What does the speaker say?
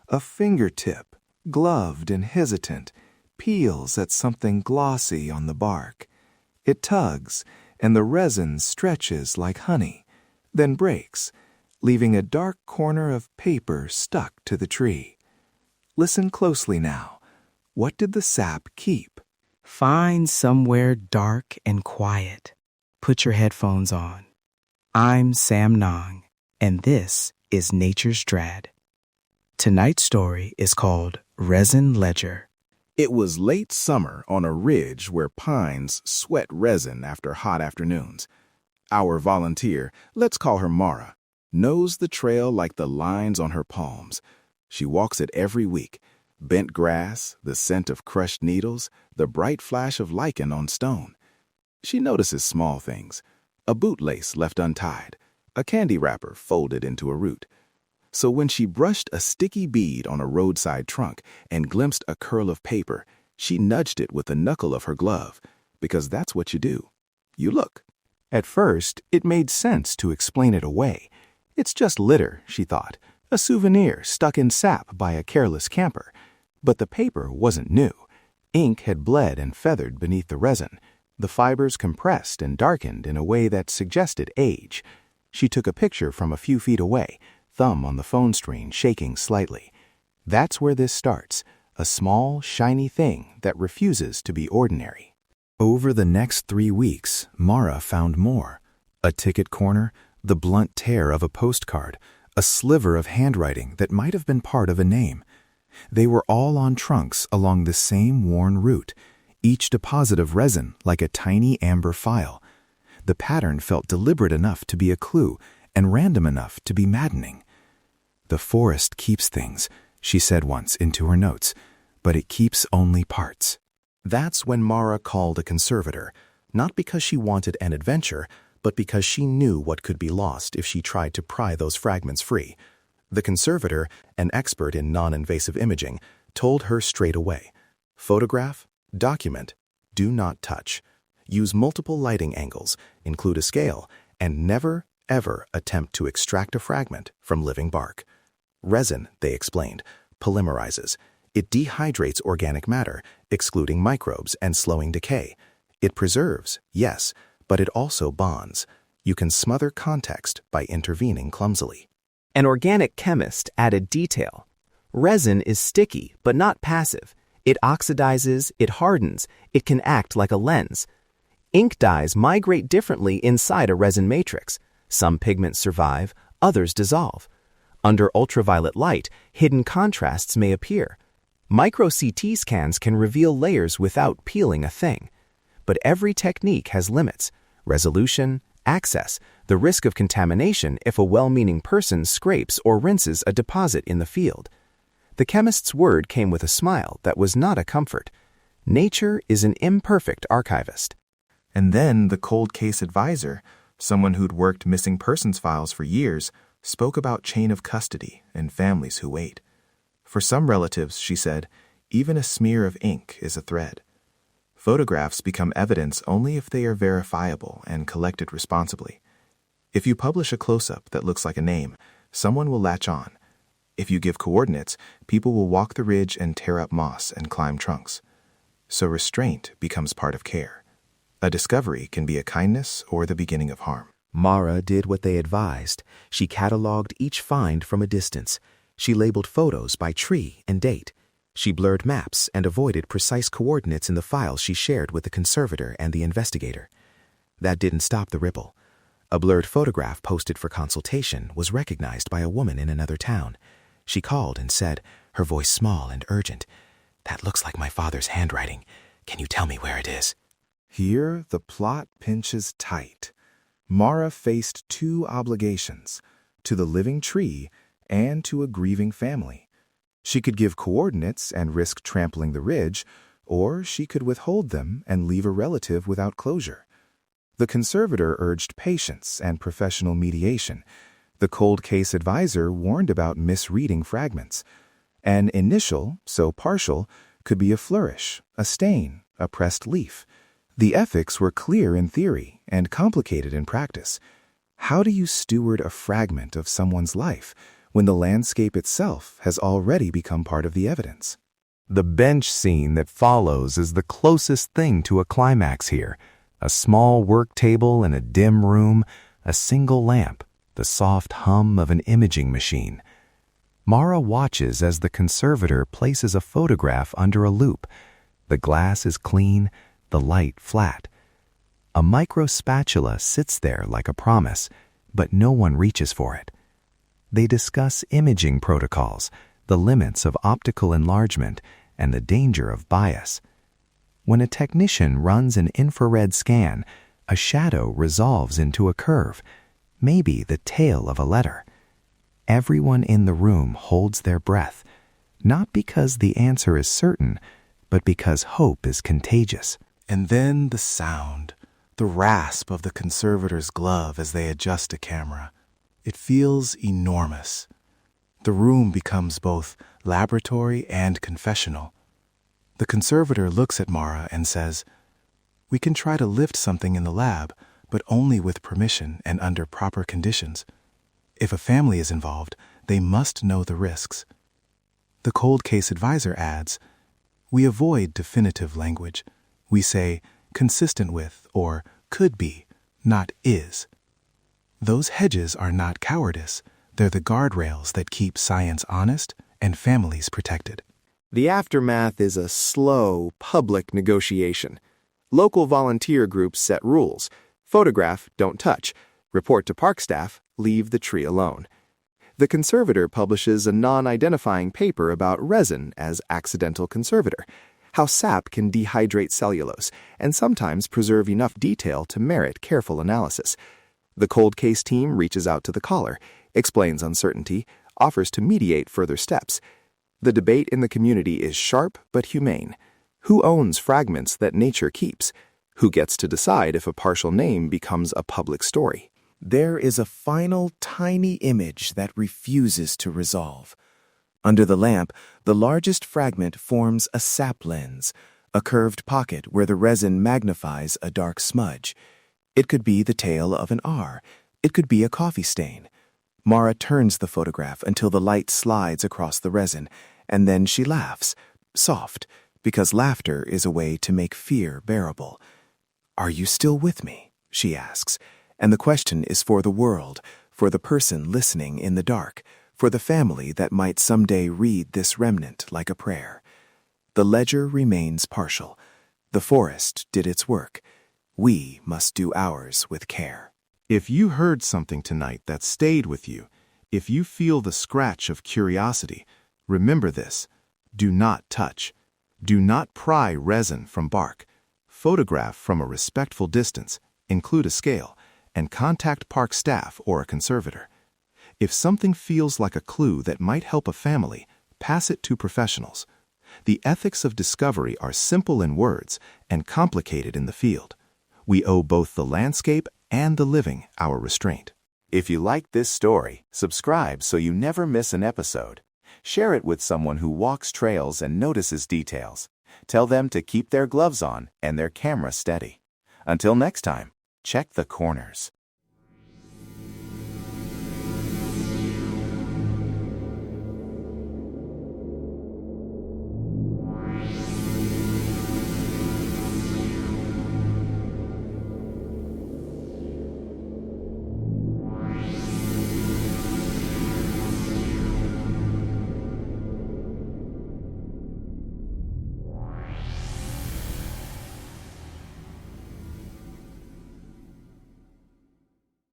A fingertip, gloved and hesitant, peels at something glossy on the bark. It tugs, and the resin stretches like honey, then breaks, leaving a dark corner of paper stuck to the tree. Listen closely now. What did the sap keep? Find somewhere dark and quiet. Put your headphones on. I'm Sam Nong, and this is Nature's Dread. Tonight's story is called Resin Ledger. It was late summer on a ridge where pines sweat resin after hot afternoons. Our volunteer, let's call her Mara, knows the trail like the lines on her palms. She walks it every week. Bent grass, the scent of crushed needles, the bright flash of lichen on stone. She notices small things. A bootlace left untied, a candy wrapper folded into a root. So when she brushed a sticky bead on a roadside trunk and glimpsed a curl of paper, she nudged it with the knuckle of her glove, because that's what you do. You look. At first, it made sense to explain it away. It's just litter, she thought, a souvenir stuck in sap by a careless camper. But the paper wasn't new. Ink had bled and feathered beneath the resin. The fibers compressed and darkened in a way that suggested age. She took a picture from a few feet away, thumb on the phone screen shaking slightly. That's where this starts, a small, shiny thing that refuses to be ordinary. Over the next 3 weeks, Mara found more. A ticket corner, the blunt tear of a postcard, a sliver of handwriting that might have been part of a name. They were all on trunks along the same worn route, each deposit of resin like a tiny amber file. The pattern felt deliberate enough to be a clue and random enough to be maddening. "The forest keeps things," she said once into her notes, "but it keeps only parts." That's when Mara called a conservator, not because she wanted an adventure, but because she knew what could be lost if she tried to pry those fragments free. The conservator, an expert in noninvasive imaging, told her straight away, photograph, document, do not touch. Use multiple lighting angles, include a scale, and never, ever attempt to extract a fragment from living bark. Resin, they explained, polymerizes. It dehydrates organic matter, excluding microbes and slowing decay. It preserves, yes, but it also bonds. You can smother context by intervening clumsily. An organic chemist added detail. Resin is sticky, but not passive. It oxidizes, it hardens, it can act like a lens. Ink dyes migrate differently inside a resin matrix. Some pigments survive, others dissolve. Under ultraviolet light, hidden contrasts may appear. Micro-CT scans can reveal layers without peeling a thing. But every technique has limits: resolution, access, the risk of contamination if a well-meaning person scrapes or rinses a deposit in the field. The chemist's word came with a smile that was not a comfort. Nature is an imperfect archivist. And then the cold case advisor, someone who'd worked missing persons files for years, spoke about chain of custody and families who wait. For some relatives, she said, even a smear of ink is a thread. Photographs become evidence only if they are verifiable and collected responsibly. If you publish a close-up that looks like a name, someone will latch on. If you give coordinates, people will walk the ridge and tear up moss and climb trunks. So restraint becomes part of care. A discovery can be a kindness or the beginning of harm. Mara did what they advised. She cataloged each find from a distance. She labeled photos by tree and date. She blurred maps and avoided precise coordinates in the files she shared with the conservator and the investigator. That didn't stop the ripple. A blurred photograph posted for consultation was recognized by a woman in another town. She called and said, her voice small and urgent, "That looks like my father's handwriting. Can you tell me where it is?" Here the plot pinches tight. Mara faced 2 obligations, to the living tree and to a grieving family. She could give coordinates and risk trampling the ridge, or she could withhold them and leave a relative without closure. The conservator urged patience and professional mediation. The cold case advisor warned about misreading fragments. An initial, so partial, could be a flourish, a stain, a pressed leaf. The ethics were clear in theory and complicated in practice. How do you steward a fragment of someone's life when the landscape itself has already become part of the evidence. The bench scene that follows is the closest thing to a climax here. A small work table in a dim room, a single lamp, the soft hum of an imaging machine. Mara watches as the conservator places a photograph under a loupe. The glass is clean, the light flat. A micro spatula sits there like a promise, but no one reaches for it. They discuss imaging protocols, the limits of optical enlargement, and the danger of bias. When a technician runs an infrared scan, a shadow resolves into a curve, maybe the tail of a letter. Everyone in the room holds their breath, not because the answer is certain, but because hope is contagious. And then the sound, the rasp of the conservator's glove as they adjust a camera. It feels enormous. The room becomes both laboratory and confessional. The conservator looks at Mara and says, "We can try to lift something in the lab, but only with permission and under proper conditions. If a family is involved, they must know the risks." The cold case advisor adds, "We avoid definitive language. We say consistent with or could be, not is." Those hedges are not cowardice. They're the guardrails that keep science honest and families protected. The aftermath is a slow, public negotiation. Local volunteer groups set rules. Photograph, don't touch. Report to park staff, leave the tree alone. The conservator publishes a non-identifying paper about resin as accidental conservator, how sap can dehydrate cellulose and sometimes preserve enough detail to merit careful analysis. The cold case team reaches out to the caller, explains uncertainty, offers to mediate further steps. The debate in the community is sharp but humane. Who owns fragments that nature keeps? Who gets to decide if a partial name becomes a public story? There is a final tiny image that refuses to resolve. Under the lamp, the largest fragment forms a sap lens, a curved pocket where the resin magnifies a dark smudge. It could be the tail of an R. It could be a coffee stain. Mara turns the photograph until the light slides across the resin, and then she laughs, soft, because laughter is a way to make fear bearable. "Are you still with me?" she asks, and the question is for the world, for the person listening in the dark, for the family that might someday read this remnant like a prayer. The ledger remains partial. The forest did its work. We must do ours with care. If you heard something tonight that stayed with you, if you feel the scratch of curiosity, remember this: do not touch. Do not pry resin from bark. Photograph from a respectful distance, include a scale, and contact park staff or a conservator. If something feels like a clue that might help a family, pass it to professionals. The ethics of discovery are simple in words and complicated in the field. We owe both the landscape and the living our restraint. If you liked this story, subscribe so you never miss an episode. Share it with someone who walks trails and notices details. Tell them to keep their gloves on and their camera steady. Until next time, check the corners.